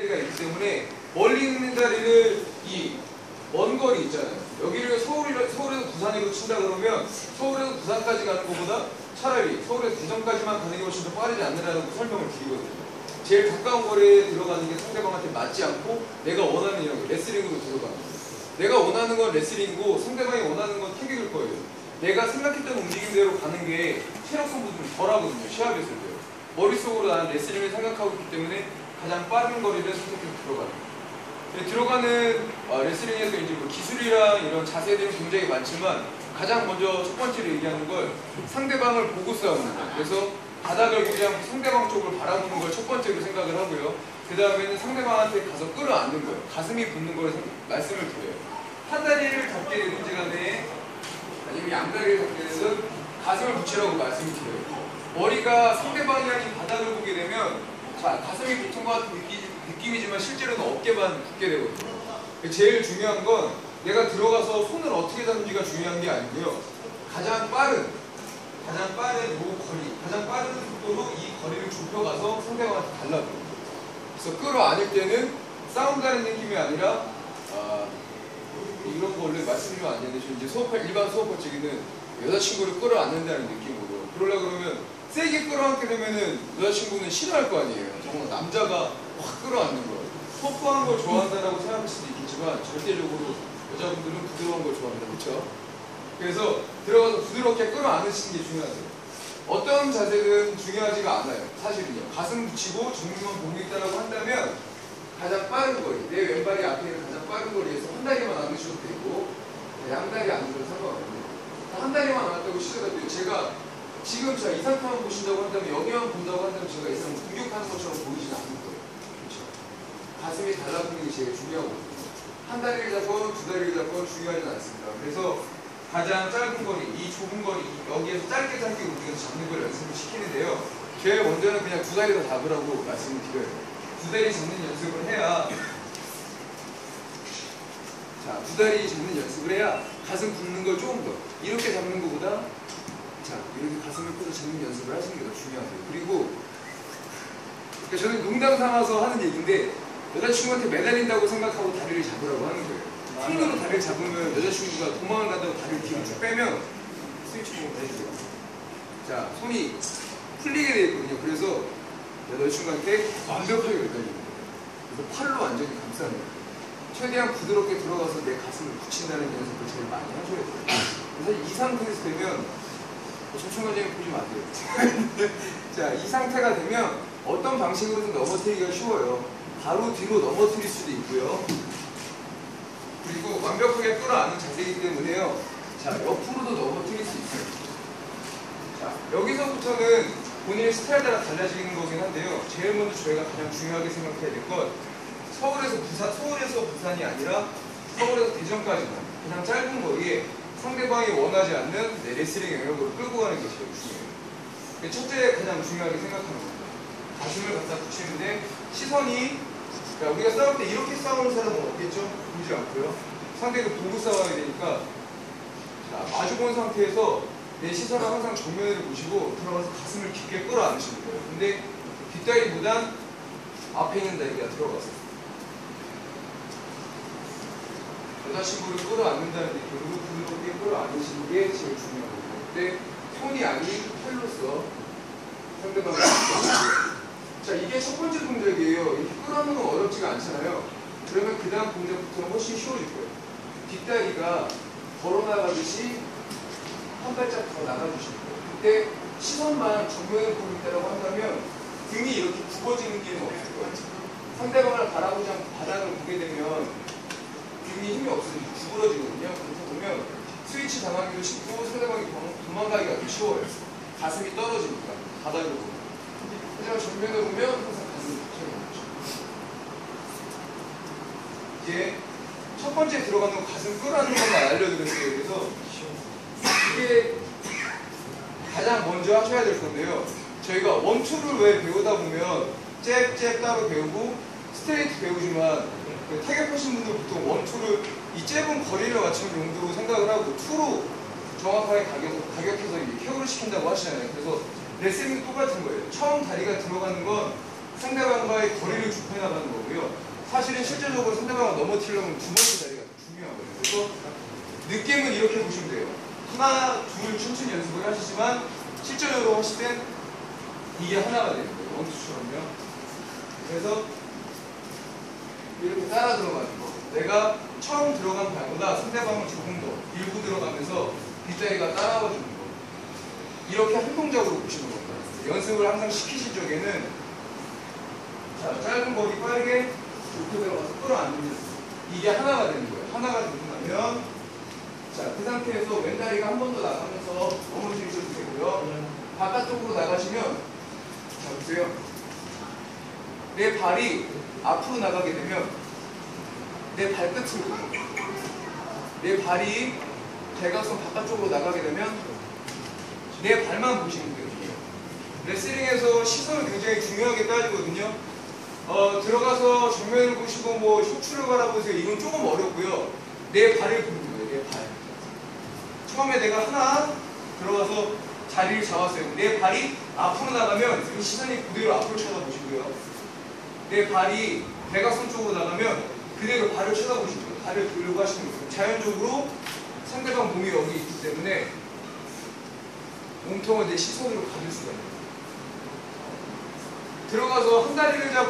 다리가 있기 때문에 멀리 있는 다리를 이 먼 거리 있잖아요. 여기를 서울에서 부산으로 친다 그러면 서울에서 부산까지 가는 것보다 차라리 서울에서 대전까지만 가는 게 훨씬 더 빠르지 않느냐고 설명을 드리거든요. 제일 가까운 거리에 들어가는 게 상대방한테 맞지 않고 내가 원하는 이런 거, 레슬링으로 들어가는 거예요. 내가 원하는 건 레슬링이고 상대방이 원하는 건 태격일 거예요. 내가 생각했던 움직임대로 가는 게 체력 소모도 좀 덜하거든요. 시합에서 때요. 머릿속으로 나는 레슬링을 생각하고 있기 때문에 가장 빠른 거리를 선택해서 들어가는 거예요. 들어가는 레슬링에서 이제 뭐 기술이랑 이런 자세들이 굉장히 많지만 가장 먼저 첫 번째로 얘기하는 걸 상대방을 보고 싸우는 거예요. 그래서 바닥을 보지 않고 상대방 쪽을 바라보는 걸 첫 번째로 생각을 하고요. 그 다음에는 상대방한테 가서 끌어안는 거예요. 가슴이 붙는 걸 말씀을 드려요. 한 다리를 잡게 되든지 간에 아니면 양다리를 잡게 되든 가슴을 붙이라고 말씀을 드려요. 머리가 상대방이 아닌 바닥을 보게 되면 자, 가슴이 붙은 것 같은 느낌이지만 실제로는 어깨만 붙게 되거든요. 제일 중요한 건 내가 들어가서 손을 어떻게 잡는지가 중요한 게 아니고요. 가장 빠른 요 거리, 가장 빠른 속도로 이 거리를 좁혀가서 상대방한테 달라붙어요. 그래서 끌어안을 때는 싸운다는 느낌이 아니라 이런 거 원래 말씀드리면 안 되는데 이제 일반 수업할 적에는 여자친구를 끌어안는다는 느낌으로 그러려고 그러면 세게 끌어안게 되면은 여자친구는 싫어할 거 아니에요. 정말 남자가 확 끌어안는 거예요. 뽀뽀하는 걸 좋아한다라고 생각할 수도 있겠지만 절대적으로 여자분들은 부드러운 걸 좋아합니다. 그렇죠? 그래서 들어가서 부드럽게 끌어안으시는 게 중요하세요. 어떤 자세는 중요하지가 않아요. 사실은요. 가슴 붙이고 정면만 보고 있다라고 한다면 가장 빠른 거리, 내 왼발이 앞에 있는 가장 빠른 거리에서 한 다리만 안으셔도 되고 양 다리 안으셔도 상관없는데 한 다리만 안았다고 시작해도 제가 지금 제가 이 상태만 보신다고 한다면 여기만 본다고 한다면 제가 이 사람 공격하는 것처럼 보이지는 않을 거예요. 그렇죠? 가슴이 달라붙는 게 제일 중요하거든요. 한 다리를 잡건 두 다리를 잡건 중요하진 않습니다. 그래서 가장 짧은 거리, 이 좁은 거리, 여기에서 짧게 움직여서 잡는 걸 연습을 시키는데요. 제일 먼저는 그냥 두 다리 다 잡으라고 말씀을 드려요. 두 다리 잡는 연습을 해야 자, 두 다리 잡는 연습을 해야 가슴 굽는 걸 조금 더 이렇게 잡는 것보다 자, 이렇게 가슴을 펴서 잡는 연습을 하시는 게 더 중요하세요. 그리고 그러니까 저는 농담 삼아서 하는 얘기인데 여자친구한테 매달린다고 생각하고 다리를 잡으라고 하는 거예요. 손으로 다리를 잡으면 여자친구가 도망을 간다고 다리를 뒤로 쭉 빼면 스위치 보면 해주세요. 자, 손이 풀리게 되어 있거든요. 그래서 여자친구한테 완벽하게 매달리는 거예요. 그래서 팔로 완전히 감싸는 거예요. 최대한 부드럽게 들어가서 내 가슴을 붙인다는 연습을 제일 많이 하셔야 돼요. 사실 이 상태에서 되면 초청관장님 보시면 안 돼요. 자, 이 상태가 되면 어떤 방식으로든 넘어뜨리기가 쉬워요. 바로 뒤로 넘어뜨릴 수도 있고요. 그리고 완벽하게 끌어안는 자세이기 때문에요. 자, 옆으로도 넘어뜨릴 수 있어요. 자, 여기서부터는 본인의 스타일에 따라 달라지는 거긴 한데요. 제일 먼저 저희가 가장 중요하게 생각해야 될 건 서울에서 부산이 아니라 서울에서 대전까지만 그냥 짧은 거리에 상대방이 원하지 않는 레슬링 영역으로 끌고 가는 게 제일 중요해요. 첫째 가장 중요하게 생각하는 겁니다. 가슴을 갖다 붙이는데 시선이 그러니까 우리가 싸울 때 이렇게 싸우는 사람은 없겠죠? 보지 않고요. 상대도 보고 싸워야 되니까 자, 마주본 상태에서 내 시선을 항상 정면을 보시고 들어가서 가슴을 깊게 끌어안으시는 거예요. 근데 뒷다리보단 앞에 있는 다리가 들어갔어요. 여자친구를 끌어안는다는 느낌으로 부드럽게 끌어안으시는 게 제일 중요하거든요. 근데 손이 아닌 팔로서 상대방을 자, 이게 첫 번째 동작이에요. 이렇게 끌어안는 건 어렵지가 않잖아요. 그러면 그 다음 동작부터는 훨씬 쉬워질 거예요. 뒷다리가 걸어나가듯이 한 발짝 더 나가주시는 거예요. 그때 시선만 정면을 보고 있다고 한다면 등이 이렇게 굽어지는 게 없을 거예요. 상대방을 바라보지 않고 바닥을 보게 되면 등이 힘이 없어서 구부러지거든요. 그렇게 보면 스위치 당하기도 쉽고 상대방이 도망가기가 아주 쉬워요. 가슴이 떨어지니까 바닥을 보면. 하지만 정면을 보면 항상 가슴이 붙여있는 거죠. 이제 첫 번째 들어가는 건 가슴 끌어안는 것만 알려드렸어요. 그래서 이게 가장 먼저 하셔야 될 건데요. 저희가 원투를 왜 배우다 보면 잽 따로 배우고 스트레이트 배우지만 타격하신 분들 보통 원투를 이 짧은 거리를 맞추는 용도로 생각을 하고 투로 정확하게 가격해서 혀를 시킨다고 하시잖아요. 그래서 레슬링도 똑같은 거예요. 처음 다리가 들어가는 건 상대방과의 거리를 좁혀나가는 거고요. 실은 실제적으로 상대방을 넘어뜨리려면 두 번째 자리가 중요하거든요. 그래서 느낌은 이렇게 보시면 돼요. 하나, 둘 천천히 연습을 하시지만 실제적으로 하실 땐 이게 하나가 되는 거예요. 원투처럼요. 그래서 이렇게 따라 들어가는 거. 내가 처음 들어간 발보다 상대방을 조금 더 밀고 들어가면서 뒷다리가 따라와 주는 거. 이렇게 활동적으로 보시는 겁니다. 연습을 항상 시키실 적에는 자, 짧은 거리 빠르게 좋게 들어가서 끌어안는 이게 하나가 되는 거예요. 하나가 되고 나면 자, 그 상태에서 왼다리가 한 번 더 나가면서 넘어지셔도 되고요. 바깥쪽으로 나가시면 자, 보세요. 내 발이 앞으로 나가게 되면 내 발끝으로 내 발이 대각선 바깥쪽으로 나가게 되면 내 발만 보시면 돼요. 레슬링에서 시선을 굉장히 중요하게 따지거든요. 들어가서 정면을 보시고 뭐 셔츠를 바라보세요. 이건 조금 어렵고요. 내 발을 보는 거예요. 내 발. 처음에 내가 하나 들어가서 자리를 잡았어요. 내 발이 앞으로 나가면 이 시선이 그대로 앞으로 쳐다보시고요. 내 발이 대각선 쪽으로 나가면 그대로 발을 쳐다보시고요. 발을 돌려고 하시는 거예요. 자연적으로 상대방 몸이 여기 있기 때문에 몸통을 내 시선으로 가질 수가 있어요. 들어가서 한 다리를 잡고